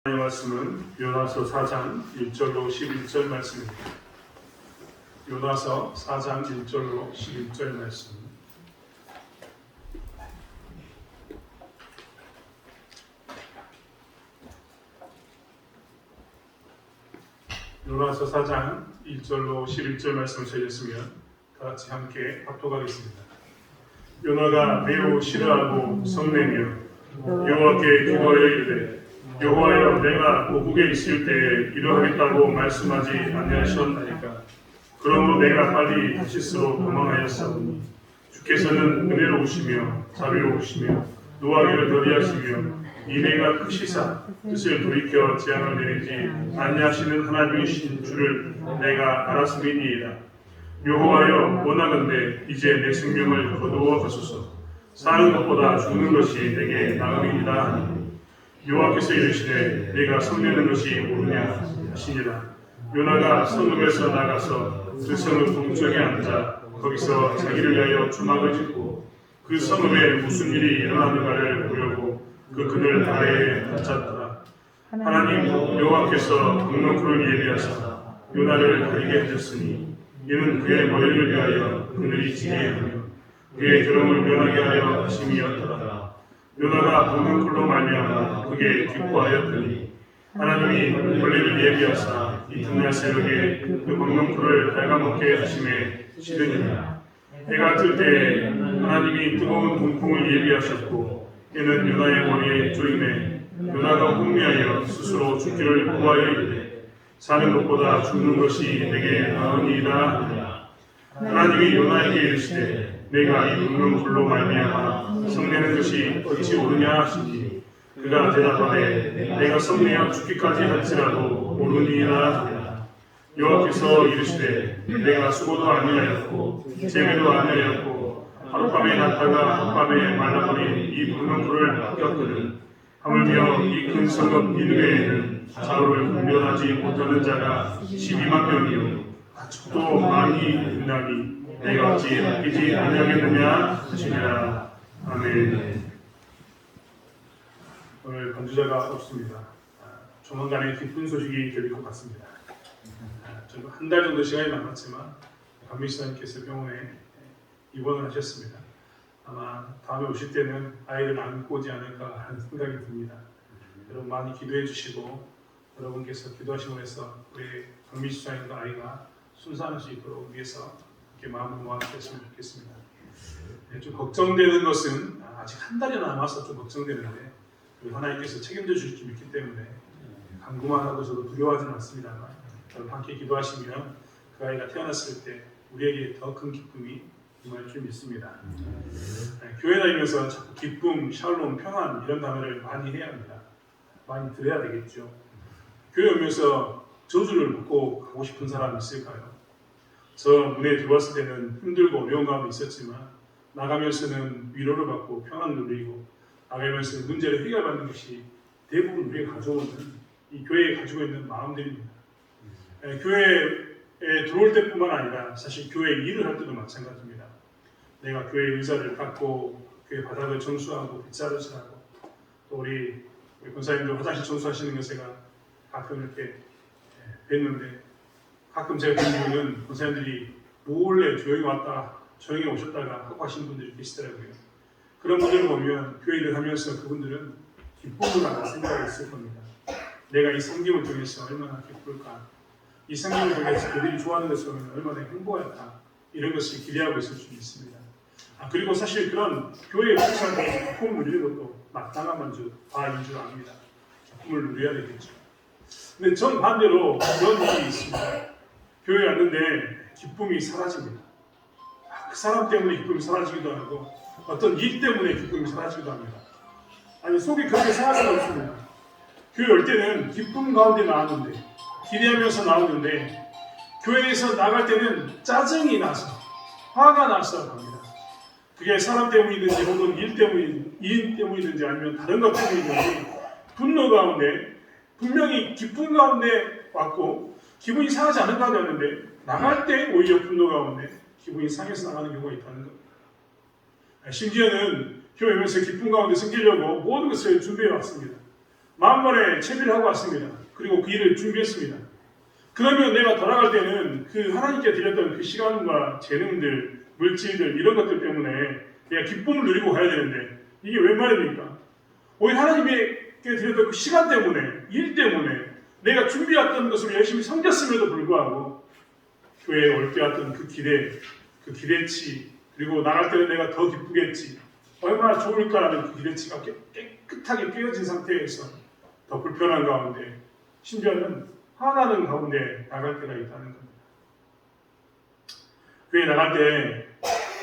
하나님의 말씀은 요나서 4장 1절로 11절 말씀입니다. 요나서 4장 1절로 11절 말씀. 요나서 4장 1절로 11절 말씀을 전했으면 다같이 함께 합독하겠습니다. 요나가 매우 싫어하고 성내며 여호와께 기도하여 이르되 여호와여, 내가 고국에 있을 때에 이러하겠다고 말씀하지 아니하셨나이까. 그러므로 내가 빨리 다시스로 도망하였사오니 주께서는 은혜로우시며 자비로우시며 노하기를 더디하시며 이내가 크시사 뜻을 돌이켜 재앙을 내리지 아니하시는 하나님이신 줄을 내가 알았음이니이다. 여호와여, 원하건대 이제 내 생명을 거두어 가소서. 사는 것보다 죽는 것이 내게 나음이니이다 하니 여호와께서 이르시되 내가 성내는 것이 옳으냐 하시니라. 요나가 성읍에서 나가서 그 성읍 동쪽에 앉아 거기서 자기를 위하여 주막을 짓고 그 성읍에 무슨 일이 일어나는가를 보려고 그 그늘 아래에 앉았더라. 하나님 여호와께서 동명쿨을 예비하사 요나를 가리게 하셨으니 이는 그의 머리를 위하여 그늘이 지게 하며 그의 결혼을 면하게 하여 하심이었더라. 요나가 동명쿨로 말미암아 그게 기뻐하였더니 하나님이 원리를 예비하사 이튿날 새벽에 그 동명쿨을 갉아먹게 하심에 시드니라. 해가 뜰 때에 하나님이 뜨거운 동풍을 예비하셨고 이는 요나의 머리에 조임해 요나가 혼미하여 스스로 죽기를 구하여 이르되 사는 것보다 죽는 것이 내게 나으니이다 하니라. 하나님이 요나에게 이르시되 내가 이 동명쿨로 말미암아 성내는 것이 어찌 옳으냐 하시니 그가 대답하되 내가 성내어 죽기까지 할지라도 옳으니이다 하니라. 여호와께서 이르시되 내가 수고도 아니하였고 재매도 아니하였고 하룻밤에 났다가 하룻밤에 말라버린 이 동명쿨을 바뀌었거든. 하물며 이 큰 성읍 니느웨에는 좌우를 분별하지 못하는 자가 12만 명이요 가축도 많이 있나니 내가 어찌 바뀌지 아니하겠느냐 하시니라. 아멘. 오늘 반주자가 없습니다. 조만간에 기쁜 소식이 들릴 것 같습니다. 한 달 정도 시간이 남았지만 박미수님께서 병원에 입원을 하셨습니다. 아마 다음에 오실 때는 아이를 안고 오지 않을까 하는 생각이 듭니다. 여러분 많이 기도해 주시고 여러분께서 기도하심으로 해서 우리 박미수님과 아이가 순산할 수 있도록 위해서 이렇게 마음을 모아주셨으면 좋겠습니다. 좀 걱정되는 것은 아직 한 달이 남아서 좀 걱정되는데 하나님께서 책임져 주실 줄 믿기 때문에 간구만 하고 저도 두려워하지는 않습니다만 여러분 함께 기도하시면 그 아이가 태어났을 때 우리에게 더 큰 기쁨이 임할 줄 믿습니다. 교회 다니면서 자꾸 기쁨, 샬롬, 평안 이런 단어를 많이 해야 합니다. 많이 들어야 되겠죠. 교회 오면서 저주를 먹고 가고 싶은 사람이 있을까요? 저 문에 들어왔을 때는 힘들고 어려운 감이 있었지만 나가면서는 위로를 받고 평안을 누리고 나가면서 문제를 해결받는 것이 대부분 우리가 가져오는 이 교회에 가지고 있는 마음들입니다. 교회에 들어올 때뿐만 아니라 사실 교회 일을 할 때도 마찬가지입니다. 내가 교회 의자를 닦고 교회 바닥을 청소하고 빗자루질 하고 또 우리 권사님들 화장실 청소하시는 거 제가 가끔 이렇게 뵀는데 가끔 제가 본 이유는 권사님들이 몰래 조용히 왔다 조용히 오셨다가 하고 하시는 분들이 계시더라고요. 그런 분들을 보면 교회 일을 하면서 그분들은 기쁨을 하는 생각이 있을 겁니다. 내가 이 섬김을 통해서 얼마나 기쁠까, 이 섬김을 통해서 그들이 좋아하는 것을 보면 얼마나 행복할까, 이런 것을 기대하고 있을 수 있습니다. 그리고 사실 그런 교회에 출석해서 기쁨을 누리는 것도 마땅한 만주 과인 줄 압니다. 기쁨을 누려야 되겠죠. 근데 전 반대로 그런 일이 있습니다. 교회에 왔는데 기쁨이 사라집니다. 그 사람 때문에 기쁨이 사라지기도 하고 어떤 일 때문에 기쁨이 사라지기도 합니다. 아니 속이 그렇게 상하지가 않습니다. 교회 올 때는 기쁨 가운데 나왔는데 기대하면서 나오는데 교회에서 나갈 때는 짜증이 나서 화가 나서 갑니다. 그게 사람 때문이든지 혹은 일 때문이든지 아니면 다른 것 때문이든지 분노 가운데 분명히 기쁨 가운데 왔고 기분이 상하지 않은 가운데 왔는데 나갈 때 오히려 분노 가운데 기분이 상해서 나가는 경우가 있다는 겁니다. 심지어는 교회 오면서 기쁨 가운데 섬기려고 모든 것을 준비해 왔습니다. 만번에 채비를 하고 왔습니다. 그리고 그 일을 준비했습니다. 그러면 내가 돌아갈 때는 그 하나님께 드렸던 그 시간과 재능들, 물질들 이런 것들 때문에 내가 기쁨을 누리고 가야 되는데 이게 웬 말입니까? 오히려 하나님께 드렸던 그 시간 때문에, 일 때문에 내가 준비했던 것을 열심히 섬겼음에도 불구하고 교회에 올 때 왔던 그 기대, 그 기대치, 그리고 나갈 때는 내가 더 기쁘겠지, 얼마나 좋을까라는 그 기대치가 깨끗하게 깨어진 상태에서 더 불편한 가운데, 심지어는 화나는 가운데 나갈 때가 있다는 겁니다. 교회 나갈 때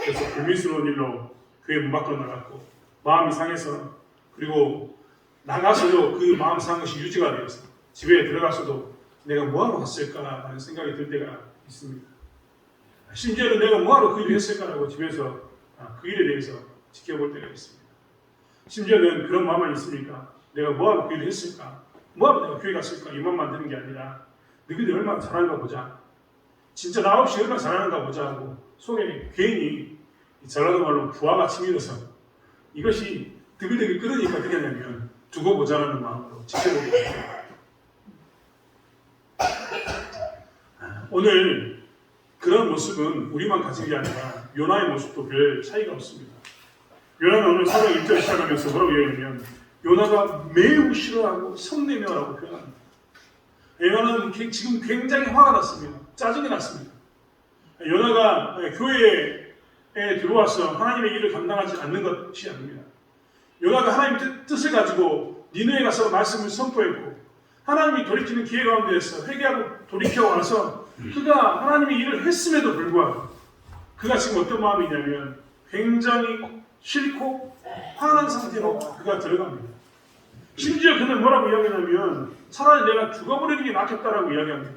그래서 불미스러운 일로 교회 문 밖으로 나갔고 마음이 상해서, 그리고 나가서도 그 마음 상한 것이 유지가 되어서 집에 들어가서도 내가 뭐하러 갔을까라는 생각이 들 때가 있습니다. 심지어는 내가 뭐하러 그 일을 했을까라고 집에서 그 일에 대해서 지켜볼 때가 있습니다. 심지어는 그런 마음만 있으니까 내가 뭐하러 그 일을 했을까, 뭐하러 내가 교회 갔을까, 이 마음만 드는 게 아니라 너희들이 얼마나 잘하는가 보자, 진짜 나 없이 얼마나 잘하는가 보자 하고 속에 괜히 전라도 말로 부하가 치밀어서 이것이 드글드글 끓으니까 어떻게 하냐면 두고 보자라는 마음으로 지켜보게 됩니다. 오늘 그런 모습은 우리만 가진 게 아니라 요나의 모습도 별 차이가 없습니다. 요나는 오늘 4장 1절 시작하면서 뭐라고 이야기하냐면 요나가 매우 싫어하고 성내며라고 표현합니다. 요나는 지금 굉장히 화가 났습니다. 짜증이 났습니다. 요나가 교회에 들어와서 하나님의 일을 감당하지 않는 것이 아닙니다. 요나가 하나님의 뜻을 가지고 니느웨에 가서 말씀을 선포했고 하나님이 돌이키는 기회 가운데에서 회개하고 돌이켜 와서 그가 하나님의 일을 했음에도 불구하고 그가 지금 어떤 마음이냐면 굉장히 싫고 화난 상태로 그가 들어갑니다. 심지어 그는 뭐라고 이야기하냐면 차라리 내가 죽어버리는 게 낫겠다라고 이야기합니다.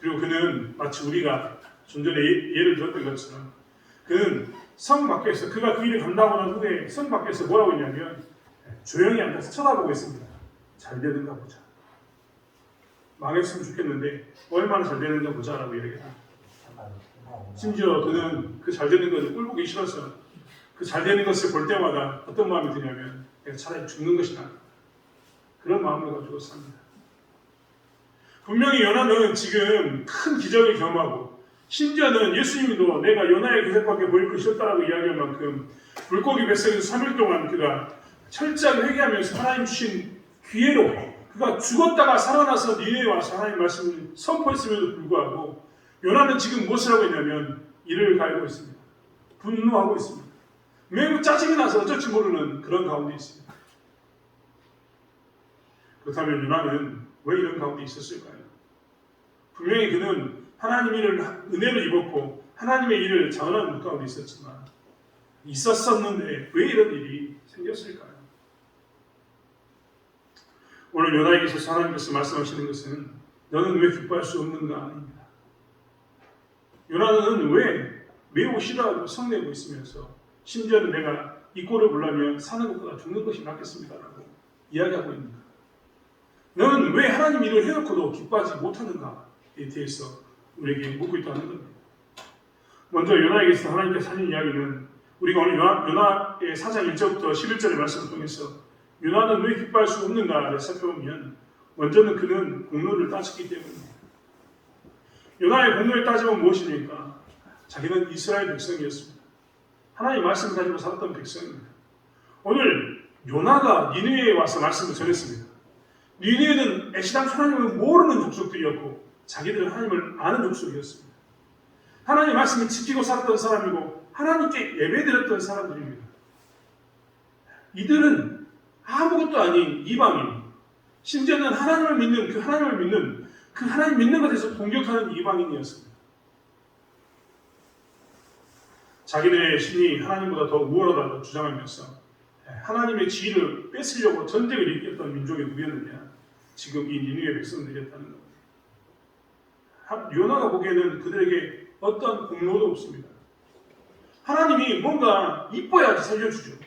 그리고 그는 마치 우리가 좀 전에 예를 들었던 것처럼 그는 성 밖에서, 그가 그 일을 감당하고 난 후에 성 밖에서 뭐라고 했냐면 조용히 앉아서 쳐다보고 있습니다. 잘 되는가 보자. 망했으면 좋겠는데 얼마나 잘 되는가 보자라고 이야기합니다. 심지어 그는 그 잘 되는 것을 꿀보기 싫어서 그 잘 되는 것을 볼 때마다 어떤 마음이 드냐면 내가 차라리 죽는 것이 낫다, 그런 마음을 가지고 삽니다. 분명히 요나는 지금 큰 기적을 경험하고 심지어는 예수님도 내가 요나의 기적밖에 보일 것이 없다라고 이야기할 만큼 물고기 뱃속에서 3일 동안 그가 철저하게 회개하면서 하나님 주신 기회로 그가 죽었다가 살아나서 니네에 와서 하나님 말씀을 선포했음에도 불구하고 요나는 지금 무엇을 하고 있냐면 이를 갈고 있습니다. 분노하고 있습니다. 매우 짜증이 나서 어쩔지 모르는 그런 가운데 있습니다. 그렇다면 요나는 왜 이런 가운데 있었을까요? 분명히 그는 하나님의 일을 은혜를 입었고 하나님의 일을 자원하는 가운데 있었지만 있었었는데 왜 이런 일이 생겼을까요? 오늘 요나에게 있어서 하나님께서 말씀하시는 것은 너는 왜 기뻐할 수 없는가 아닙니다. 요나는 왜 매우 싫어하고 성내고 있으면서 심지어는 내가 이 꼴을 보려면 사는 것보다 죽는 것이 낫겠습니다라고 이야기하고 있는가? 너는 왜 하나님 일을 해놓고도 기뻐하지 못하는가에 대해서 우리에게 묻고 있다는 겁니다. 먼저 요나에게서 하나님께서 하는 이야기는 우리가 오늘 요나의 4장 1절부터 11절의 말씀을 통해서 요나는 왜 기뻐할 수 없는가를 살펴보면 먼저는 그는 공로를 따졌기 때문입니다. 요나의 공로를 따지면 무엇입니까? 자기는 이스라엘 백성이었습니다. 하나님의 말씀을 가지고 살았던 백성입니다. 오늘 요나가 니느웨에 와서 말씀을 전했습니다. 니느웨는 애시당 하나님을 모르는 족속들이었고 자기들은 하나님을 아는 족속이었습니다. 하나님의 말씀을 지키고 살았던 사람이고 하나님께 예배드렸던 사람들입니다. 이들은 아무것도 아닌 이방인, 심지어는 하나님을 믿는 그 하나님 믿는 것에서 공격하는 이방인이었습니다. 자기들의 신이 하나님보다 더 우월하다고 주장하면서 하나님의 지위를 뺏으려고 전쟁을 일으켰던 민족이 누구였느냐? 지금 이 니느웨 백성들이었다는 겁니다. 요나가 보기에는 그들에게 어떤 공로도 없습니다. 하나님이 뭔가 이뻐야지 살려주죠.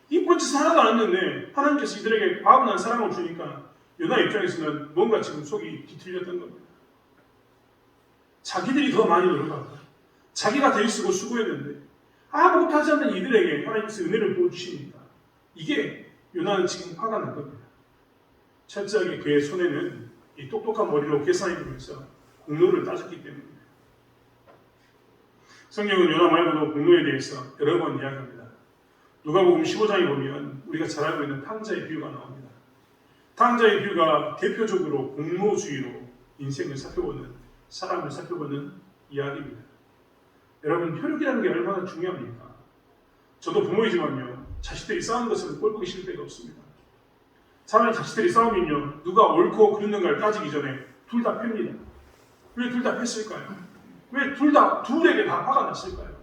이쁜 짓을 하나도 안 했는데 하나님께서 이들에게 과분한 사랑을 주니까 요나 입장에서는 뭔가 지금 속이 뒤틀렸던 겁니다. 자기들이 더 많이 노력하고 자기가 더 쓰고 수고했는데 아무것도 하지 않는 이들에게 하나님께서 은혜를 부어주시니까 이게 요나는 지금 화가 난 겁니다. 철저하게 그의 손에는 이 똑똑한 머리로 계산해 보면서 공로를 따졌기 때문입니다. 성경은 요나 말고도 공로에 대해서 여러 번 이야기합니다. 누가복음 15장에 보면 우리가 잘 알고 있는 탕자의 비유가 나옵니다. 탕자의 비유가 대표적으로 공로주의로 인생을 살펴보는, 사람을 살펴보는 이야기입니다. 여러분, 혈육이라는 게 얼마나 중요합니까? 저도 부모이지만요, 자식들이 싸우는 것은 꼴보기 싫을 때가 없습니다. 차라리 자식들이 싸우면요, 누가 옳고 그르는가를 따지기 전에 둘 다 팹니다. 왜 둘 다 팼을까요? 왜 둘에게 다 화가 났을까요?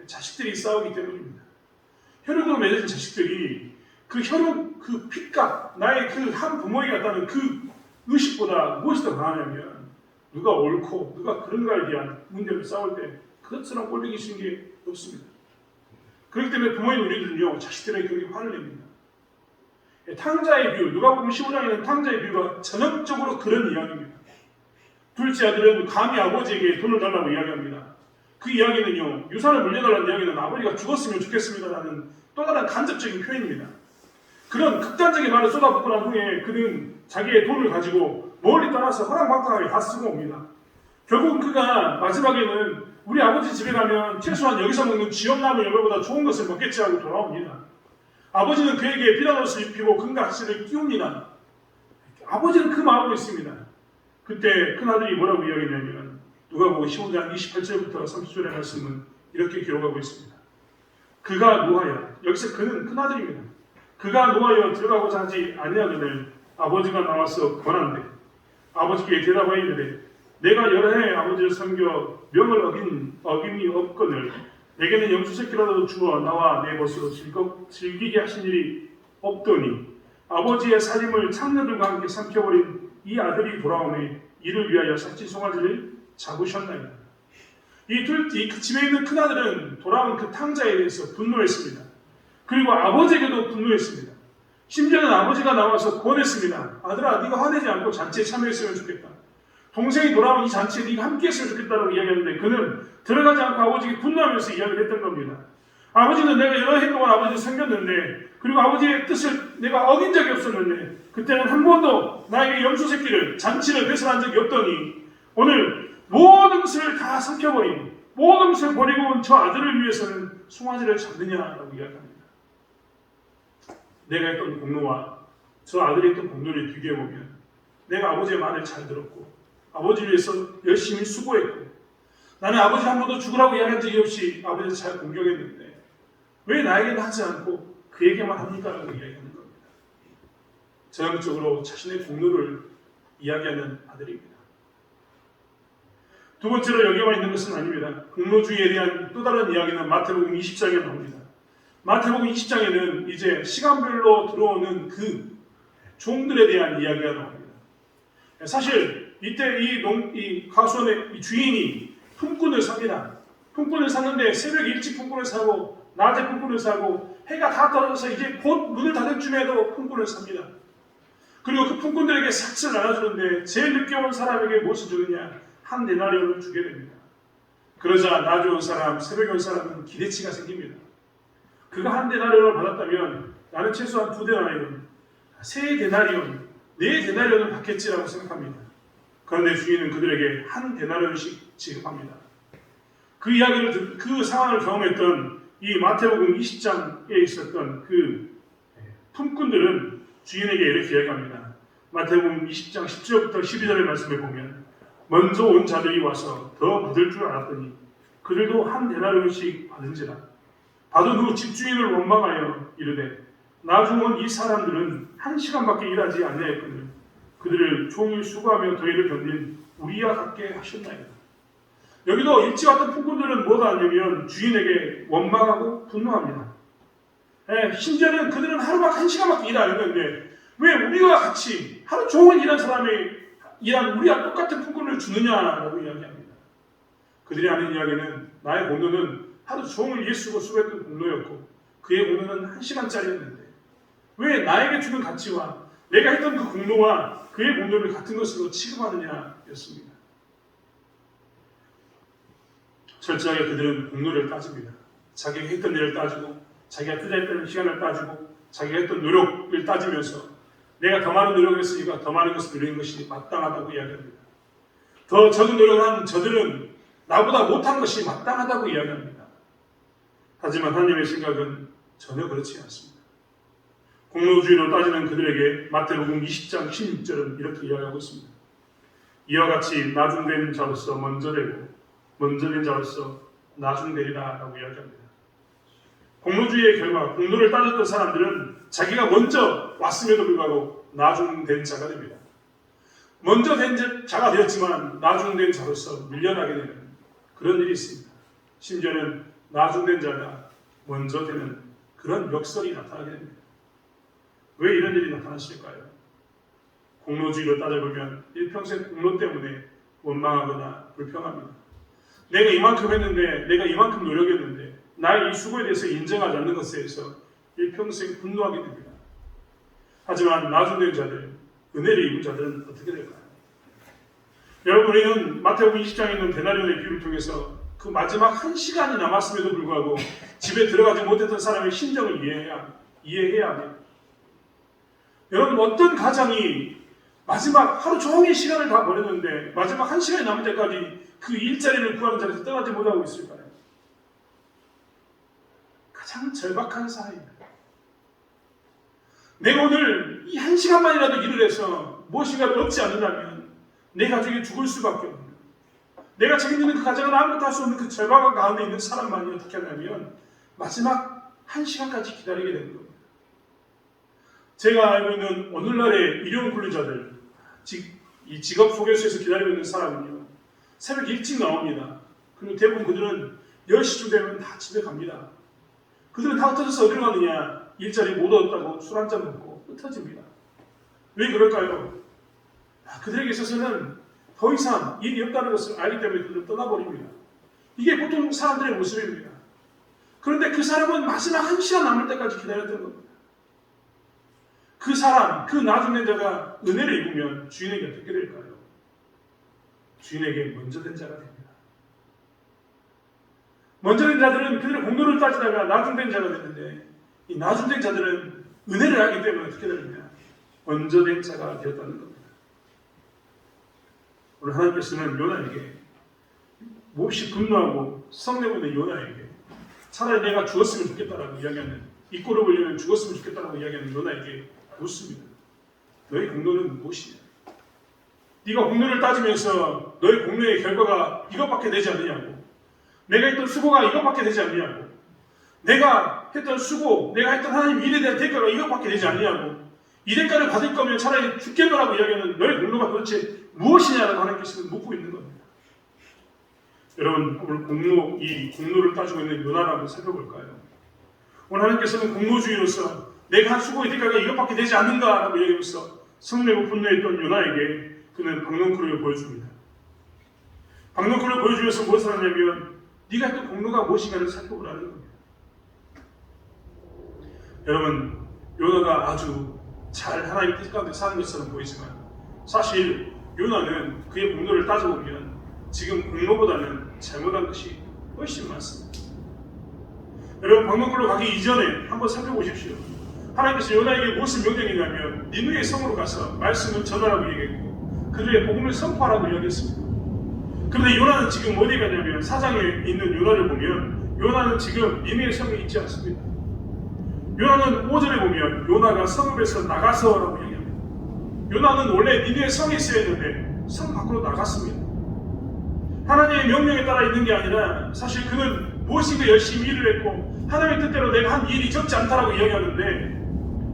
자식들이 싸우기 때문입니다. 혈육으로 맺어진 자식들이 그 혈육, 그 핏값, 나의 그 한 부모에게 갖다는 그 의식보다 무엇이 더 강하냐면 누가 옳고 누가 그른가에 대한 문제를 싸울 때 그것처럼 꼴보기 싫은 게 없습니다. 그렇기 때문에 부모인 우리들은요, 자식들에게 그렇게 화를 냅니다. 탕자의 비유, 누가복음 15장에는 탕자의 비유가 전형적으로 그런 이야기입니다. 둘째 아들은 감히 아버지에게 돈을 달라고 이야기합니다. 그 이야기는요, 유산을 물려달라는 이야기는 아버지가 죽었으면 좋겠습니다라는 또 다른 간접적인 표현입니다. 그런 극단적인 말을 쏟아붓고 난 후에 그는 자기의 돈을 가지고 멀리 떠나서 허랑방탕하게 다 쓰고 옵니다. 결국 그가 마지막에는 우리 아버지 집에 가면 최소한 여기서 먹는 쥐엄나무 열매보다 좋은 것을 먹겠지 하고 돌아옵니다. 아버지는 그에게 비단옷을 입히고 금각시를 끼웁니다. 아버지는 그 마음으로 있습니다. 그때 큰아들이 뭐라고 이야기했냐면 누가복음 15장 28절부터 30절의 말씀은 이렇게 기록하고 있습니다. 그가 노하여, 여기서 그는 큰아들입니다. 그가 노하여 들어가고자 하지 아니하거늘 아버지가 나와서 권한대 아버지께 대답하여 이르되 내가 여러 해 아버지를 섬겨 명을 어김이 없거늘 내게는 영수새끼라도 주어 나와 내 벗으로 즐기게 하신 일이 없더니 아버지의 살림을 창녀들과 함께 삼켜버린 이 아들이 돌아오매 이를 위하여 살찐 송아지를 잡으셨나이다. 그 집에 있는 큰아들은 돌아온 그 탕자에 대해서 분노했습니다. 그리고 아버지에게도 분노했습니다. 심지어는 아버지가 나와서 권했습니다. 아들아, 네가 화내지 않고 잔치에 참여했으면 좋겠다. 동생이 돌아온 이 잔치에 네가 함께했으면 좋겠다라고 이야기하는데 그는 들어가지 않고 아버지에게 분노하면서 이야기를 했던 겁니다. 아버지는 내가 여러 해 동안 아버지를 섬겼는데 그리고 아버지의 뜻을 내가 어긴 적이 없었는데 그때는 한 번도 나에게 염소 새끼를 잔치를 배설한 적이 없더니 오늘 모든 것을 다 삼켜버린 모든 것을 버리고 온 저 아들을 위해서는 송아지를 잡느냐라고 이야기합니다. 내가 했던 공로와 저 아들이 했던 공로를 비교해보면 내가 아버지의 말을 잘 들었고 아버지를 위해서 열심히 수고했고 나는 아버지 한 번도 죽으라고 이야기한 적이 없이 아버지를 잘 공경했는데 왜 나에게는 하지 않고 그에게만 합니까? 라고 이야기하는 겁니다. 전형적으로 자신의 공로를 이야기하는 아들입니다. 두 번째로 여기와 있는 것은 아닙니다. 공로주의에 대한 또 다른 이야기는 마태복음 20장에 나옵니다. 마태복음 20장에는 이제 시간별로 들어오는 그 종들에 대한 이야기가 나옵니다. 사실 이때 이 가수원의 주인이 품꾼을 삽니다. 품꾼을 샀는데 새벽 일찍 품꾼을 사고 낮에 품꾼을 사고 해가 다 떨어져서 이제 곧 문을 닫을 쯤에도 품꾼을 삽니다. 그리고 그 품꾼들에게 삭스를 나눠주는데 제일 늦게 온 사람에게 무엇을 주느냐? 한 데나리온을 주게 됩니다. 그러자 낮에 온 사람, 새벽에 온 사람은 기대치가 생깁니다. 그가 한 데나리온을 받았다면 나는 최소한 2데나리온, 3데나리온, 4데나리온을 받겠지라고 생각합니다. 그런데 주인은 그들에게 한 데나리온씩 지급합니다. 그 상황을 경험했던 이 마태복음 20장에 있었던 그 품꾼들은 주인에게 이렇게 이야기합니다. 마태복음 20장 10절부터 12절의 말씀에 보면 먼저 온 자들이 와서 더 받을 줄 알았더니 그들도 한 데나리온씩 받은지라. 받은 후 집주인을 원망하여 이르되 나중 온 이 사람들은 1시간밖에 일하지 아니하였거늘 그들을 종일 수고하며 더위를 견딘 우리와 같게 하셨나이다. 여기도 일찍 왔던 품꾼들은 뭐가 하냐면 주인에게 원망하고 분노합니다. 심지어는 그들은 하루밖에 1시간밖에 일 안 했는데 왜 우리와 같이 하루 종일 일한 사람이 일한 우리와 똑같은 품꾼을 주느냐라고 이야기합니다. 그들이 하는 이야기는 나의 공로는 하루 종일 일 쓰고 수고했던 공로였고 그의 공로는 1시간짜리였는데 왜 나에게 주는 가치와 내가 했던 그 공로와 그의 공로를 같은 것으로 취급하느냐였습니다. 철저하게 그들은 공로를 따집니다. 자기가 했던 일을 따지고 자기가 투자했던 시간을 따지고 자기가 했던 노력을 따지면서 내가 더 많은 노력을 했으니까 더 많은 것을 누리는 것이 마땅하다고 이야기합니다. 더 적은 노력을 한 저들은 나보다 못한 것이 마땅하다고 이야기합니다. 하지만 하나님의 생각은 전혀 그렇지 않습니다. 공로주의로 따지는 그들에게 마태복음 20장 16절은 이렇게 이야기하고 있습니다. 이와 같이 나중된 자로서 먼저 되고 먼저 된 자로서 나중되리라 라고 이야기합니다. 공로주의의 결과 공로를 따졌던 사람들은 자기가 먼저 왔음에도 불구하고 나중된 자가 됩니다. 먼저 된 자가 되었지만 나중된 자로서 밀려나게 되는 그런 일이 있습니다. 심지어는 나중된 자가 먼저 되는 그런 역설이 나타나게 됩니다. 왜 이런 일이 나타났을까요? 공로주의로 따져보면 일평생 공로 때문에 원망하거나 불평합니다. 내가 이만큼 했는데, 내가 이만큼 노력했는데 나의 이 수고에 대해서 인정하지 않는 것에 대해서 일평생 분노하게 됩니다. 하지만 나중된 자들, 은혜를 입은 자들은 어떻게 될까요? 여러분, 우리는 마태복음 20장에 있는 데나리온의 비유를 통해서 그 마지막 한 시간이 남았음에도 불구하고 집에 들어가지 못했던 사람의 심정을 이해해야 합니다. 여러분, 어떤 가장이 마지막 하루 종일 시간을 다 보냈는데 마지막 한 시간이 남을 때까지 그 일자리를 구하는 자리에서 떠나지 못하고 있을까요? 가장 절박한 사회입니다. 내가 오늘 이 한 시간만이라도 일을 해서 무엇인가를 얻지 않는다면 내 가족이 죽을 수밖에 없는, 내가 책임지는 그 가정은 아무것도 할 수 없는 그 절박한 가운데 있는 사람만이 어떻게 하냐면 마지막 한 시간까지 기다리게 되는 겁니다. 제가 알고 있는 오늘날의 일용 근로자들, 이 직업 소개소에서 기다리고 있는 사람은요, 새벽 일찍 나옵니다. 그리고 대부분 그들은 10시쯤 되면 다 집에 갑니다. 그들은 다 흩어져서 어디로 가느냐? 일자리 못 얻었다고 술 한잔 먹고 흩어집니다. 왜 그럴까요? 그들에게 있어서는 더 이상 일이 없다는 것을 알기 때문에 그들은 떠나버립니다. 이게 보통 사람들의 모습입니다. 그런데 그 사람은 마지막 한 시간 남을 때까지 기다렸던 겁니다. 그 사람, 그 나중된 자가 은혜를 입으면 주인에게 어떻게 될까요? 주인에게 먼저 된 자가 됩니다. 먼저 된 자들은 그들의 공로를 따지다가 나중된 자가 되는데, 이 나중된 자들은 은혜를 하기 때문에 어떻게 되느냐? 먼저 된 자가 되었다는 겁니다. 오늘 하나님께서는 요나에게 몹시 분노하고 성내고 있는 요나에게 차라리 내가 죽었으면 좋겠다라고 이야기하는, 이 꼴을 보려면 죽었으면 좋겠다라고 이야기하는 요나에게 묻습니다. 너의 공로는 무엇이냐? 네가 공로를 따지면서 너의 공로의 결과가 이것밖에 되지 않느냐고, 내가 했던 수고가 이것밖에 되지 않느냐고, 내가 했던 수고, 내가 했던 하나님 일에 대한 대가가 이것밖에 되지 않느냐고, 이 대가를 받을 거면 차라리 죽겠노라고 이야기하는 너의 공로가 도대체 무엇이냐라고 하나님께서는 묻고 있는 겁니다. 여러분, 오늘 이 공로를 따지고 있는 요나를 한번 살펴볼까요? 오늘 하나님께서는 공로주의로서 내가 한 수고의 대가가 이것밖에 되지 않는가라고 이야기하면서 성내고 분노했던 요나에게 그는 박넝쿨을 보여줍니다. 박넝쿨을 보여주면서 무엇을 하냐면 네가 했던 공로가 무엇인가를 살펴보라는 겁니다. 여러분, 요나가 아주 잘 하나님의 뜻 가운데 사는 것처럼 보이지만 사실 요나는 그의 공로를 따져보면 지금 공로보다는 잘못한 것이 훨씬 많습니다. 여러분, 박넝쿨로 가기 이전에 한번 살펴보십시오. 하나님께서 요나에게 무엇을 명령했냐면 니느웨 성으로 가서 말씀을 전하라고 얘기했고 그들의 복음을 선포하라고 이야기했습니다. 그런데 요나는 지금 어디 가냐면, 사장에 있는 요나를 보면 요나는 지금 니느웨 성에 있지 않습니다. 요나는 5절에 보면 요나가 성읍에서 나가서라고 얘기합니다. 요나는 원래 니느웨 성에 있어야 했는데 성 밖으로 나갔습니다. 하나님의 명령에 따라 있는 게 아니라 사실 그는 무엇인가 열심히 일을 했고 하나님의 뜻대로 내가 한 일이 적지 않다라고 이야기하는데,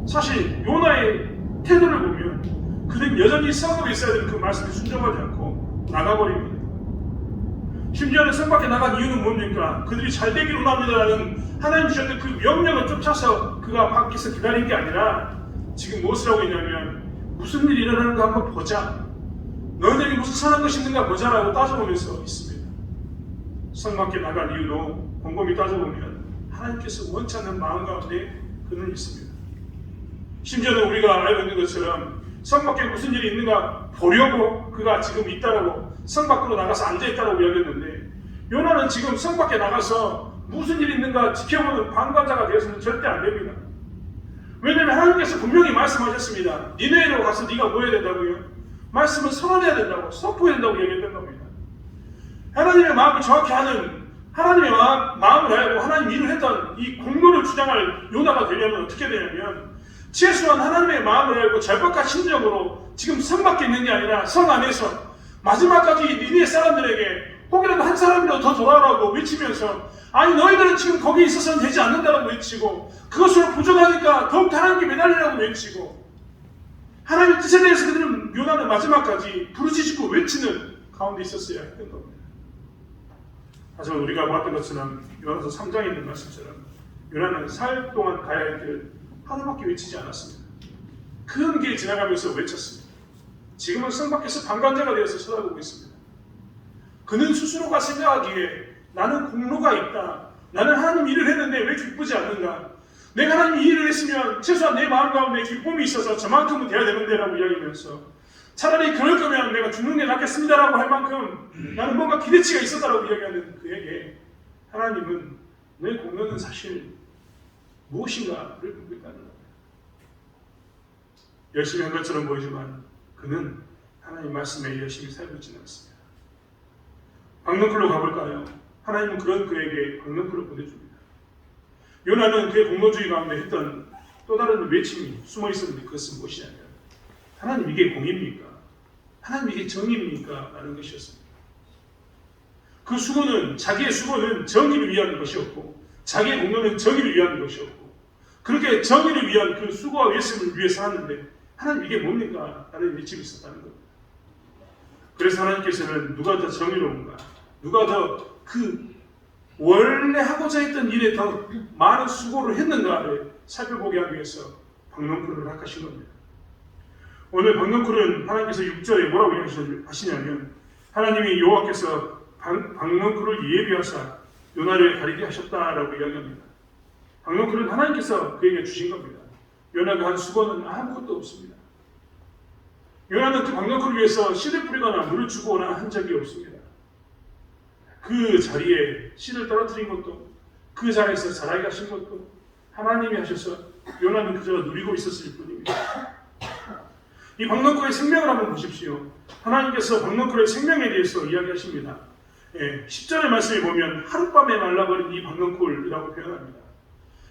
사실 요나의 태도를 보면 그는 여전히 성읍에 있어야 되는 그 말씀에 순종하지 않고 나가버립니다. 심지어는 성 밖에 나간 이유는 뭡니까? 그들이 잘 되기를 원합니다라는 하나님 주셨던 그 명령을 쫓아서 그가 밖에서 기다린 게 아니라 지금 무엇을 하고 있냐면 무슨 일이 일어나는가 한번 보자, 너희들에게 무슨 선한 것이 있는가 보자라고 따져보면서 있습니다. 성 밖에 나간 이유도 곰곰이 따져보면 하나님께서 원치 않는 마음 가운데 그는 있습니다. 심지어는 우리가 알고 있는 것처럼 성 밖에 무슨 일이 있는가 보려고 그가 지금 있다라고 성 밖으로 나가서 앉아있다라고 이야기했는데, 요나는 지금 성 밖에 나가서 무슨 일이 있는가 지켜보는 방관자가 되어서는 절대 안 됩니다. 왜냐하면 하나님께서 분명히 말씀하셨습니다. 니네로 가서 네가 뭐 해야 된다고요? 말씀을 선언해야 된다고, 선포해야 된다고 얘기했던 겁니다. 하나님의 마음을 정확히 아는, 하나님의 마음을 알고 하나님 일을 했던 이 공로를 주장할 요나가 되려면 어떻게 되냐면, 최소한 하나님의 마음을 알고 절박한 심정으로 지금 성 밖에 있는 게 아니라 성 안에서 마지막까지 니네 사람들에게 혹이라도 한 사람이라도 더 돌아오라고 외치면서, 아니 너희들은 지금 거기에 있어서는 되지 않는다라고 외치고, 그것으로 부족하니까 더욱 하나님께 매달리라고 외치고, 하나님의 뜻에 대해서 그들은 요나는 마지막까지 부르짖고 외치는 가운데 있었어야 했던 겁니다. 하지만 우리가 봤던 것처럼 요나서 3장에 있는 말씀처럼 요나는 사흘 동안 가야 할 길을 하루밖에 외치지 않았습니다. 큰 길 지나가면서 외쳤습니다. 지금은 성 밖에서 방관자가 되어서 쳐다보고 있습니다. 그는 스스로가 생각하기에 나는 공로가 있다. 나는 하나님 일을 했는데 왜 기쁘지 않는가? 내가 하나님 일을 했으면 최소한 내 마음 가운데 기쁨이 있어서 저만큼은 돼야 되는데 라고 이야기하면서, 차라리 그럴 거면 내가 죽는 게 낫겠습니다라고 할 만큼 나는 뭔가 기대치가 있었다라고 이야기하는 그에게 하나님은 내 공로는 사실 무엇인가를 묻고 있다는 겁니다. 열심히 한 것처럼 보이지만 그는 하나님 말씀에 열심히 살고 있지는 않습니다. 박넝쿨로 가볼까요? 하나님은 그런 그에게 박넝쿨을 보내줍니다. 요나는 그의 공로주의 가운데 했던 또 다른 외침이 숨어 있었는데 그것은 무엇이냐면, 하나님 이게 공입니까? 하나님 이게 정의입니까? 라는 것이었습니다. 그 수고는, 자기의 수고는 정의를 위한 것이었고 자기의 공로는 정의를 위한 것이었고, 그렇게 정의를 위한 그 수고와 예수를 위해 살았는데 하나님 이게 뭡니까? 라는 외침이 있었다는 겁니다. 그래서 하나님께서는 누가 더 정의로운가, 누가 더 그 원래 하고자 했던 일에 더 많은 수고를 했는가를 살펴보게 하기 위해서 박넝쿨을 허락하신 겁니다. 오늘 박넝쿨은 하나님께서 6절에 뭐라고 하시냐면, 하나님이 여호와께서 박넝쿨을 예비하사 요나를 가리게 하셨다라고 이야기합니다. 박넝쿨은 하나님께서 그에게 주신 겁니다. 요나가 한 수고는 아무것도 없습니다. 요나는 그 박넝쿨을 위해서 씨를 뿌리거나 물을 주거나 한 적이 없습니다. 그 자리에 씨를 떨어뜨린 것도, 그 자리에서 자라게 하신 것도 하나님이 하셔서 요나는 그저 누리고 있었을 뿐입니다. 이 박넝쿨의 생명을 한번 보십시오. 하나님께서 박넝쿨의 생명에 대해서 이야기하십니다. 10절의 말씀에 보면 하룻밤에 말라버린 이 박넝쿨이라고 표현합니다.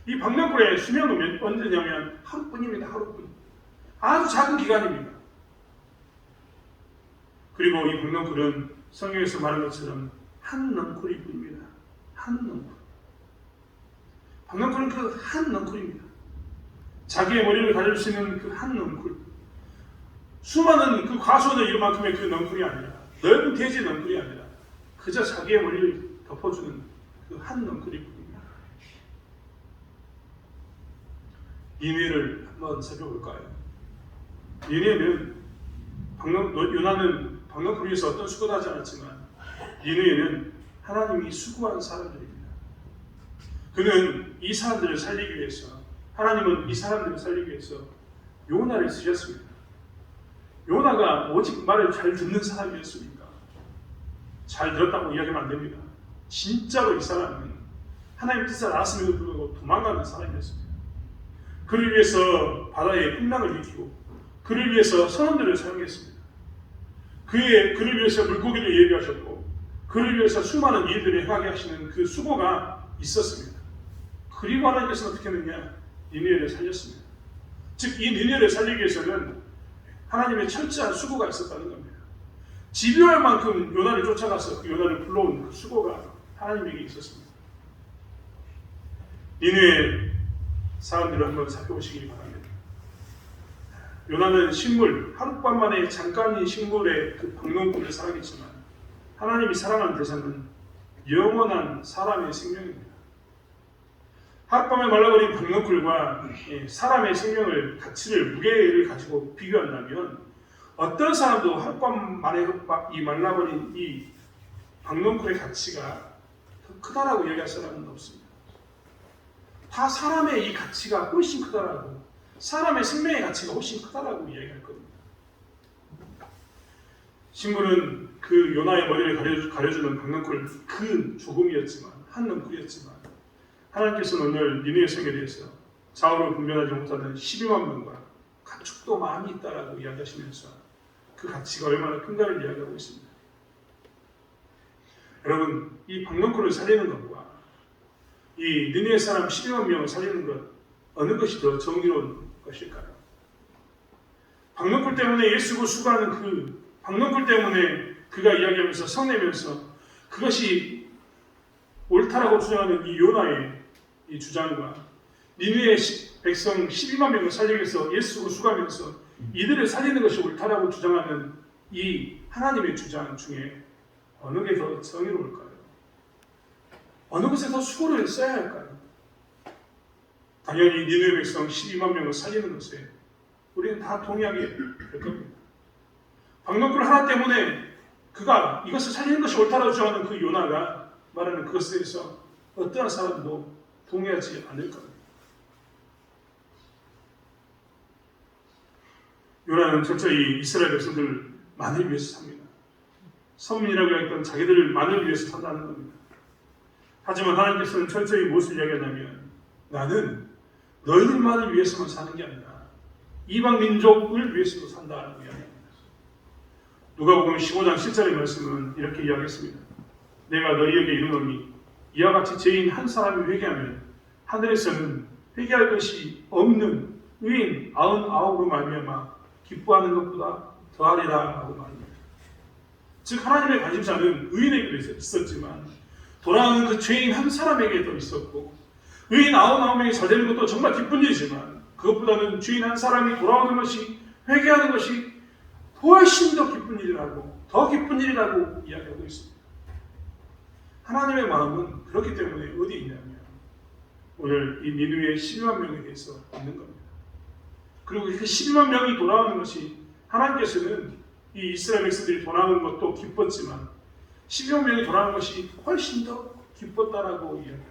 이 박넝쿨의 수명은 언제냐면 하루뿐입니다. 하루뿐. 아주 작은 기간입니다. 그리고 이 박넝쿨은 성경에서 말한 것처럼 한 넝쿨일 뿐입니다. 한 넝쿨. 박넝쿨은 그 한 넝쿨입니다. 자기의 머리를 가릴 수 있는 그 한 넝쿨. 수많은 그 과수원을 이룬 만큼의 그 넝쿨이 아니라, 넓은 대지 넝쿨이 아니라 그저 자기의 머리를 덮어주는 그 한 넝쿨일 뿐입니다. 니느웨를 한번 살펴볼까요? 니느웨는 요나는 박넝쿨을 위해서 어떤 수고도 하지 않았지만 니느웨는 하나님이 수고한 사람들입니다. 그는 이 사람들을 살리기 위해서, 하나님은 이 사람들을 살리기 위해서 요나를 쓰셨습니다. 요나가 오직 말을 잘 듣는 사람이었습니까? 잘 들었다고 이야기하면 안 됩니다. 진짜로 이 사람은 하나님의 뜻을 알았음에도 불구하고 도망가는 사람이었습니다. 그를 위해서 바다에 풍랑을 일으키고, 그를 위해서 선원들을 사용했습니다. 그를 위해서 물고기를 예비하셨고, 그를 위해서 수많은 일들을 행하게 하시는 그 수고가 있었습니다. 그리고 하나님께서 어떻게 했느냐? 니느웨를 살렸습니다. 즉, 이 니느웨를 살리기 위해서는 하나님의 철저한 수고가 있었다는 겁니다. 집요할 만큼 요나를 쫓아가서 그 요나를 불러온 그 수고가 하나님에게 있었습니다. 니느웨 사람들을 한번 살펴보시기 바랍니다. 요나는 식물, 하룻밤 만에 잠깐인 식물의 그 박넝쿨을 사랑했지만 하나님이 사랑하는 대상은 영원한 사람의 생명입니다. 하룻밤에 말라버린 박넝쿨과 사람의 생명을, 가치를, 무게를 가지고 비교한다면 어떤 사람도 하룻밤 만에 이 말라버린 이 박넝쿨의 가치가 더 크다라고 이야기할 사람은 없습니다. 다 사람의 이 가치가 훨씬 크다라고, 사람의 생명의 가치가 훨씬 크다라고 이야기할 겁니다. 식물은 그 요나의 머리를 가려주는 박넝쿨 그 조금이었지만, 한 넝쿨이었지만, 하나님께서는 오늘 니느웨 성에 대해서 좌우를 분별하지 못하는 12만 명과 가축도 많이 있다라고 이야기하시면서 그 가치가 얼마나 큰가를 이야기하고 있습니다. 여러분, 이 박넝쿨을 살리는 것과 이 니느웨 사람 12만 명을 살리는 것, 어느 것이 더 정의로운 것일까요? 박넝쿨 때문에 예수고 수고하는 그 박넝쿨 때문에 그가 이야기하면서 성내면서 그것이 옳다라고 주장하는 이 요나의 이 주장과 니느웨 백성 12만 명을 살리기 위해서 예수고 수고하면서 이들을 살리는 것이 옳다라고 주장하는 이 하나님의 주장 중에 어느 게 더 정의로울까요? 어느 것에 더 수고를 써야 할까요? 당연히 니느웨 백성 12만 명을 살리는 것에 우리는 다 동의하게 될 겁니다. 박넝쿨 하나 때문에 그가 이것을 살리는 것이 옳다라고 주장하는 그 요나가 말하는 그것에 대해서 어떠한 사람도 동의하지 않을 겁니다. 요나는 철저히 이스라엘 백성들만을 위해서 삽니다. 선민이라고 했던 자기들만을 위해서 산다는 겁니다. 하지만 하나님께서는 철저히 무엇을 이야기하냐면 나는 너희들만을 위해서만 사는 게 아니라 이방 민족을 위해서도 산다라고 이야기합니다. 누가복음 15장 7절의 말씀은 이렇게 이야기했습니다. 내가 너희에게 이르노니 이와 같이 죄인 한 사람이 회개하면 하늘에서는 회개할 것이 없는 의인 99으로 말미암아 기뻐하는 것보다 더하리라 하고 말합니다. 즉 하나님의 관심사는 의인에게도 있었지만 돌아오는 그 죄인 한 사람에게도 있었고 의인 99명이 잘 되는 것도 정말 기쁜 일이지만 그것보다는 죄인 한 사람이 돌아오는 것이 회개하는 것이 훨씬 더 기쁜 일이라고 이야기하고 있습니다. 하나님의 마음은 그렇기 때문에 어디 있냐면 오늘 이 니느웨 12만 명에 대해서 있는 겁니다. 그리고 그 12만 명이 돌아오는 것이 하나님께서는 이 이스라엘 백성들이 돌아오는 것도 기뻤지만 12만 명이 돌아오는 것이 훨씬 더 기뻤다라고 이야기합니다.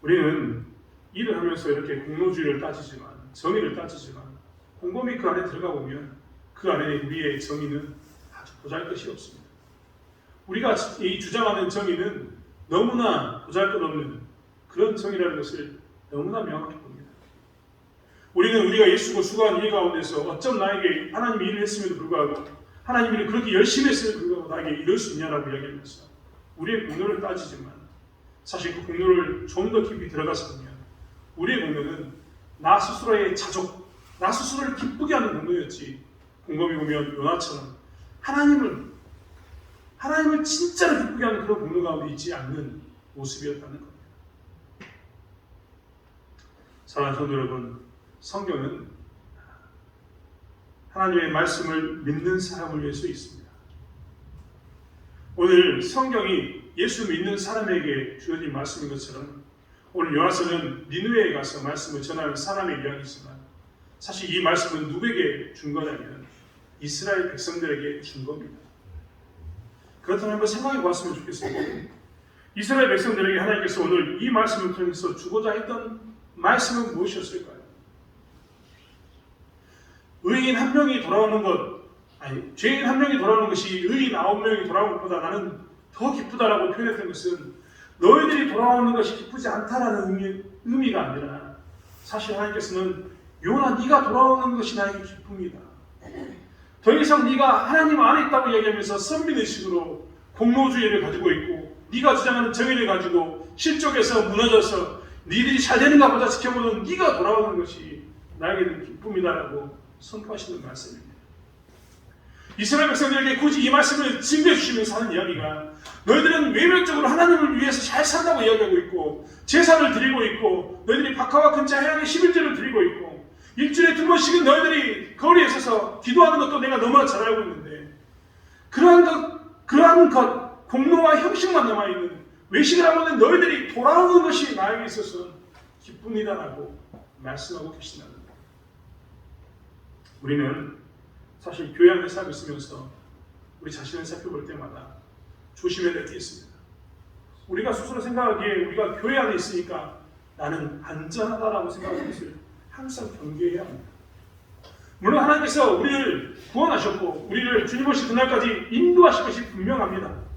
우리는 일을 하면서 이렇게 공로주의를 따지지만 정의를 따지지만 곰곰이 그 안에 들어가 보면 그 안에 우리의 정의는 아주 보잘것이 없습니다. 우리가 이 주장하는 정의는 너무나 보잘것없는 그런 정의라는 것을 너무나 명확히 봅니다. 우리는 우리가 예수고 수고한 일 가운데서 어쩜 나에게 하나님이 일을 했음에도 불구하고 하나님이 그렇게 열심히 했음에도 불구하고 나에게 이럴 수 있냐라고 이야기하면서 우리의 공로를 따지지만 사실 그 공로를 좀 더 깊이 들어가서 보면 우리의 공로는 나 스스로의 자족, 나 스스로를 기쁘게 하는 공로였지 곰곰이 보면 요나처럼 하나님을 진짜로 기쁘게 하는 그런 공로 가운데 있지 않는 모습이었다는 겁니다. 사랑하는 성도 여러분, 성경은 하나님의 말씀을 믿는 사람을 위해서 있습니다. 오늘 성경이 예수 믿는 사람에게 주어진 말씀인 것처럼 오늘 요나서는 니느웨에 가서 말씀을 전하는 사람의 이야기지만 사실 이 말씀은 누구에게 준 거냐면 이스라엘 백성들에게 준 겁니다. 그렇다면 한번 생각해 보았으면 좋겠습니다. 이스라엘 백성들에게 하나님께서 오늘 이 말씀을 통해서 주고자 했던 말씀은 무엇이었을까요? 의인 한 명이 돌아오는 것, 죄인 한 명이 돌아오는 것이 의인 9명이 돌아오는 것보다 나는 더 기쁘다라고 표현했던 것은 너희들이 돌아오는 것이 기쁘지 않다라는 의미가 아니라 사실 하나님께서는 요나 네가 돌아오는 것이 나에게 기쁩니다. 더 이상 네가 하나님 안에 있다고 얘기하면서 선민의식으로 공로주의를 가지고 있고 네가 주장하는 정의를 가지고 실족해서 무너져서 니들이 잘 되는가 보다 지켜보는 네가 돌아오는 것이 나에게는 기쁨이다라고 선포하시는 말씀입니다. 이스라엘 백성들에게 굳이 이 말씀을 증거해 주시면서 하는 이야기가 너희들은 외면적으로 하나님을 위해서 잘 산다고 이야기하고 있고 제사를 드리고 있고 너희들이 박하와 근처 해양의 11절을 드리고 있고 일주일에 2번씩은 너희들이 거리에 서서 기도하는 것도 내가 너무나 잘 알고 있는데 그러한 것 공로와 형식만 남아있는 외식을 하고 있는 너희들이 돌아오는 것이 나에게 있어서 기쁩니다라고 말씀하고 계신다는 거예요. 우리는 사실 교회 안에 살고 있으면서 우리 자신을 살펴볼 때마다 조심해야 될 게 있습니다. 우리가 스스로 생각하기에 우리가 교회 안에 있으니까 나는 안전하다라고 생각하는 것을 항상 경계해야 합니다. 물론 하나님께서 우리를 구원하셨고 우리를 주님 오실 그날까지 인도하실 것이 분명합니다.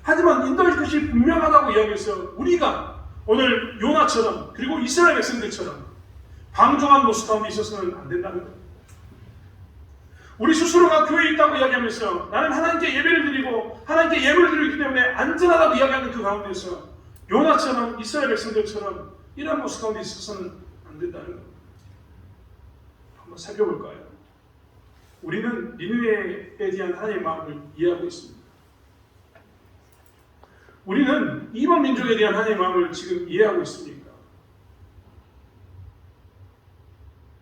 하지만 인도하실 것이 분명하다고 이야기해서 우리가 오늘 요나처럼 그리고 이스라엘 백성들처럼 방종한 모습 가운데 있어서는 안 된다는 겁니다. 우리 스스로가 교회에 있다고 이야기하면서 나는 하나님께 예배를 드리고 하나님께 예배를 드리기 때문에 안전하다고 이야기하는 그 가운데서 요나처럼 이스라엘 백성들처럼 이런 모습 가운데 있어서는 안 된다는 겁니다. 한번 살펴볼까요? 우리는 니느웨에 대한 하나님의 마음을 이해하고 있습니다. 우리는 이방 민족에 대한 하나님의 마음을 지금 이해하고 있습니까?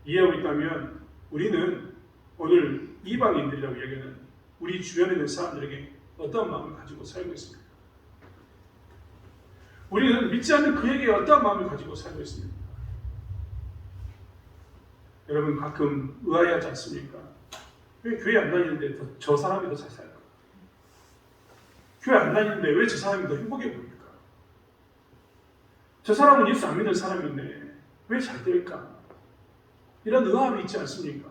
이해하고 있다면 우리는 오늘 이방인들이라고 이야기하는 우리 주변에 있는 사람들에게 어떤 마음을 가지고 살고 있습니까? 우리는 믿지 않는 그에게 어떤 마음을 가지고 살고 있습니까? 여러분 가끔 의아해하지 않습니까? 왜 교회 안 다니는데 저 사람이 더 잘 살까? 교회 안 다니는데 왜 저 사람이 더 행복해 보일까? 저 사람은 예수 안 믿는 사람인데 왜 잘 될까? 이런 의아함이 있지 않습니까?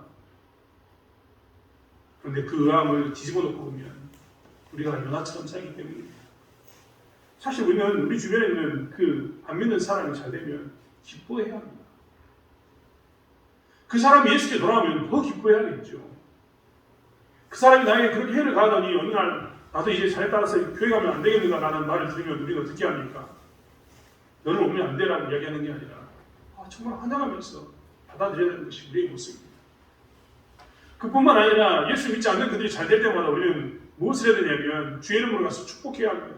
그런데 그 의아함을 뒤집어 놓고 보면 우리가 요나처럼 살기 때문에 사실 우리는 우리 주변에 있는 그 안 믿는 사람이 잘 되면 기뻐해야 합니다. 그 사람이 예수께 돌아오면 더 기뻐해야겠죠. 그 사람이 나에게 그렇게 해를 가하더니 어느 날 나도 이제 잘에 따라서 교회 가면 안 되겠는가 라는 말을 들으면 우리는 어떻게 합니까? 너는 오면 안 되라고 이야기하는 게 아니라 정말 환영하면서 받아들여야 되는 것이 우리의 모습입니다. 그뿐만 아니라 예수 믿지 않는 그들이 잘 될 때마다 우리는 무엇을 해야 되냐면 주의 이름으로 가서 축복해야 합니다.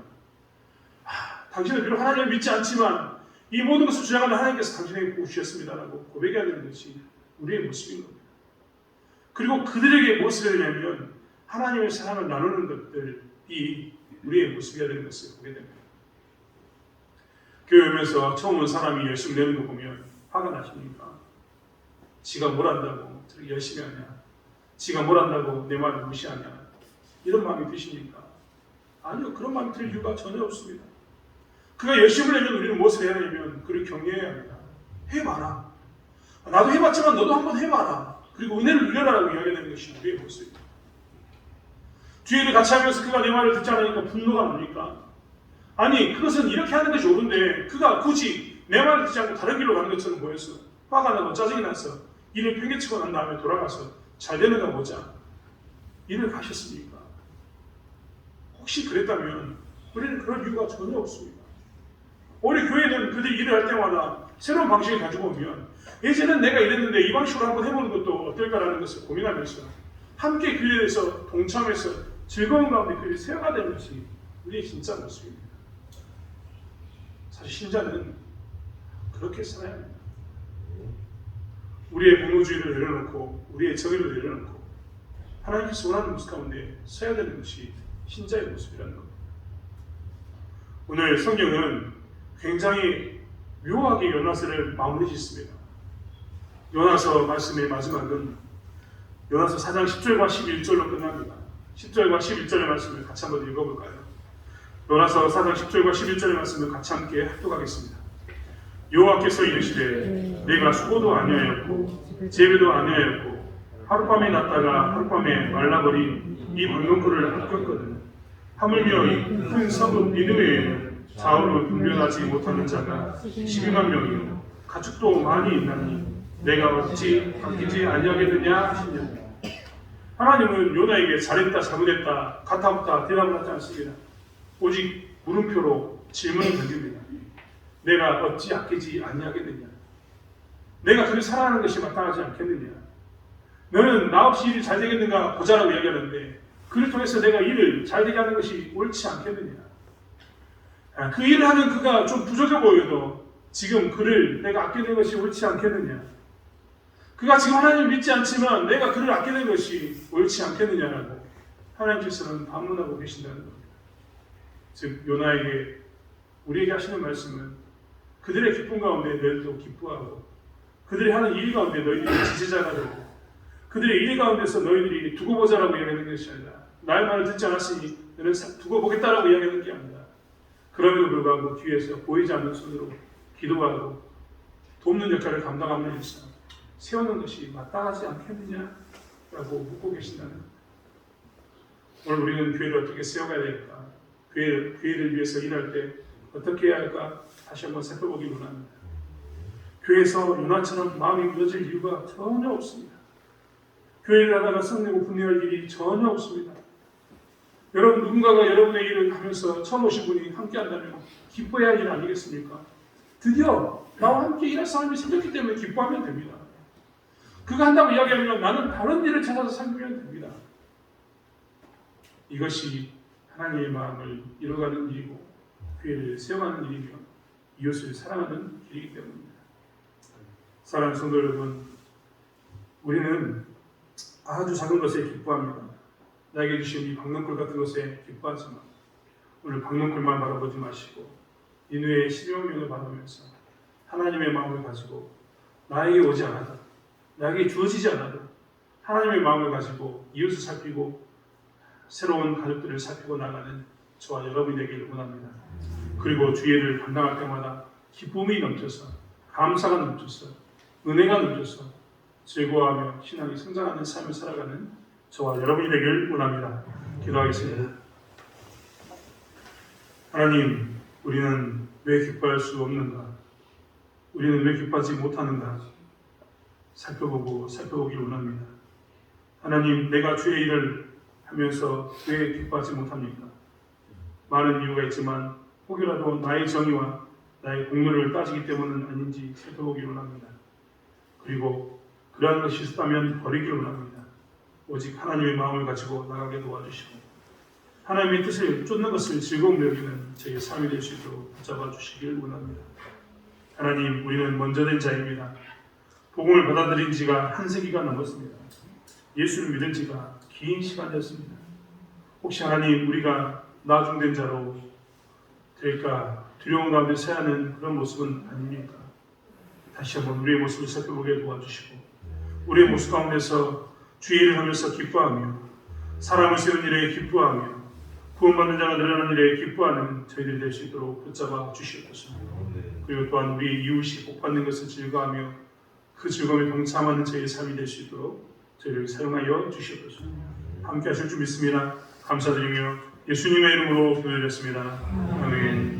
당신은 비록 하나님을 믿지 않지만 이 모든 것을 주장하는 하나님께서 당신에게 복 주셨습니다라고 고백해야 되는 것이 우리의 모습인 겁니다. 그리고 그들에게 무엇을 해야 되냐면 하나님의 사랑을 나누는 것들이 우리의 모습이어야 되는 것을 보게 됩니다. 교회 오면서 처음 온 사람이 열심히 내는 거 보면 화가 나십니까? 지가 뭘 안다고 저렇게 열심히 하냐? 지가 뭘 안다고 내 말을 무시하냐? 이런 마음이 드십니까? 아니요. 그런 마음이 들 이유가 전혀 없습니다. 그가 열심히 내면 우리는 무엇을 해야 되냐면 그를 격려해야 합니다. 해봐라. 나도 해봤지만 너도 한번 해봐라. 그리고 은혜를 누려라라고 이야기하는 것이 우리의 모습입니다. 주의를 같이 하면서 그가 내 말을 듣지 않으니까 분노가 납니까? 아니 그것은 이렇게 하는 것이 옳은데 그가 굳이 내 말을 듣지 않고 다른 길로 가는 것처럼 보여서 화가 나고 짜증이 나서 일을 팽개치고 난 다음에 돌아가서 잘 되는가 보자 일을 가셨습니까? 혹시 그랬다면 우리는 그런 이유가 전혀 없습니다. 우리 교회는 그들이 일을 할 때마다 새로운 방식을 가지고 오면 예전엔 내가 이랬는데 이 방식으로 한번 해보는 것도 어떨까라는 것을 고민하면서 함께 그 일에서 동참해서 즐거운 가운데 그 일을 세워가는 것이 우리의 진짜 모습입니다. 사실 신자는 그렇게 살아야 합니다. 우리의 공로주의를 내려놓고 우리의 정의를 내려놓고 하나님께서 원하는 모습 가운데 서야 되는 것이 신자의 모습이라는 겁니다. 오늘 성경은 굉장히 묘하게 요나서를 마무리 짓습니다. 요나서 말씀의 마지막은 요나서 4장 10절과 11절로 끝납니다. 10절과 11절의 말씀을 같이 한번 읽어볼까요? 요나서 4장 10절과 11절의 말씀을 같이 함께 합독하겠습니다. 여호와께서 이르시되 내가 수고도 아니하였고 재배도 아니하였고 하룻밤에 났다가 하룻밤에 말라버린 이 방명풀을 합격거든. 하물며 이 큰 성읍 니느웨에는 좌우로 분별하지 못하는 자가 12만 명이요 가축도 많이 있나니 내가 어찌 바뀌지 아니하겠느냐 하시냐. 하나님은 요나에게 잘했다 잘못했다 가타부타 대답을 하지 않습니다. 오직 물음표로 질문을 던집니다. 내가 어찌 아끼지 아니하겠느냐. 내가 그를 사랑하는 것이 마땅하지 않겠느냐. 너는 나 없이 일이 잘 되겠는가 보자라고 이야기하는데 그를 통해서 내가 일을 잘 되게 하는 것이 옳지 않겠느냐. 그 일을 하는 그가 좀 부족해 보여도 지금 그를 내가 아끼는 것이 옳지 않겠느냐. 그가 지금 하나님을 믿지 않지만 내가 그를 아끼는 것이 옳지 않겠느냐라고 하나님께서는 반문하고 계신다는 겁니다. 즉 요나에게 우리에게 하시는 말씀은 그들의 기쁨 가운데 너희들도 기뻐하고 그들이 하는 일 가운데 너희들이 지지자가 되고 그들의 일 가운데서 너희들이 두고 보자라고 이야기하는 것이 아니라 나의 말을 듣지 않았으니 너는 두고 보겠다라고 이야기하는 게 아니라 그럼에도 불구하고 뒤에서 보이지 않는 손으로 기도하고 돕는 역할을 감당하면서 세우는 것이 마땅하지 않겠느냐라고 묻고 계신다는 겁니다. 오늘 우리는 교회를 어떻게 세워가야 될까? 교회를 위해서 일할 때 어떻게 해야 할까? 다시 한번 살펴보기 원합니다. 교회에서 요나처럼 마음이 무너질 이유가 전혀 없습니다. 교회를 하다가 성내고 분해할 일이 전혀 없습니다. 여러분, 누군가가 여러분의 일을 하면서 처음 오신 분이 함께 한다면 기뻐해야 할 일 아니겠습니까? 드디어 나와 함께 일할 사람이 생겼기 때문에 기뻐하면 됩니다. 그가 한다고 이야기하면 나는 다른 일을 찾아서 섬기면 됩니다. 이것이 하나님의 마음을 이뤄가는 일이고 교회를 세워가는 일이며 이웃을 사랑하는 길이기 때문입니다. 사랑하는 성도 여러분, 우리는 아주 작은 것에 기뻐합니다. 나에게 주신 이 박넝쿨 같은 것에 기뻐하지만 오늘 박넝쿨만 바라보지 마시고 니누의 12만 명을 바라보면서 하나님의 마음을 가지고 나에게 오지 않아도, 나에게 주어지지 않아도 하나님의 마음을 가지고 이웃을 살피고 새로운 가족들을 살피고 나가는 저와 여러분이 되기를 원합니다. 그리고 주의를 감당할 때마다 기쁨이 넘쳐서, 감사가 넘쳐서, 은혜가 넘쳐서 즐거워하며 신앙이 성장하는 삶을 살아가는 저와 여러분이 되기를 원합니다. 기도하겠습니다. 하나님, 우리는 왜 기뻐할 수 없는가? 우리는 왜 기뻐하지 못하는가? 살펴보기 원합니다. 하나님, 내가 주의 일을 하면서 왜 기뻐하지 못합니까? 많은 이유가 있지만 혹여라도 나의 정의와 나의 공로를 따지기 때문은 아닌지 살펴보기 원합니다. 그리고 그러한 것이 있었다면 버리기 원합니다. 오직 하나님의 마음을 가지고 나가게 도와주시고 하나님의 뜻을 쫓는 것을 즐거움 여기는 저희의 삶이 될 수 있도록 붙잡아 주시길 원합니다. 하나님, 우리는 먼저 된 자입니다. 복음을 받아들인 지가 한 세기가 넘었습니다. 예수를 믿은 지가 긴 시간이었습니다. 혹시 하나님, 우리가 나중된 자로 될까 두려운 가운데 새하는 그런 모습은 아닙니까? 다시 한번 우리의 모습을 살펴보게 도와주시고 우리의 모습 가운데서 주의 일을 하면서 기뻐하며 사람을 세운 일에 기뻐하며 구원받는 자가 늘어나는 일에 기뻐하는 저희들이 될 수 있도록 붙잡아 주시옵소서. 그리고 또한 우리 이웃이 복받는 것을 즐거워하며 그 즐거움에 동참하는 저희의 삶이 될 수 있도록 저희를 사용하여 주시옵소서. 함께 하실 줄 믿습니다. 감사드리며 예수님의 이름으로 기도드렸습니다. 아멘.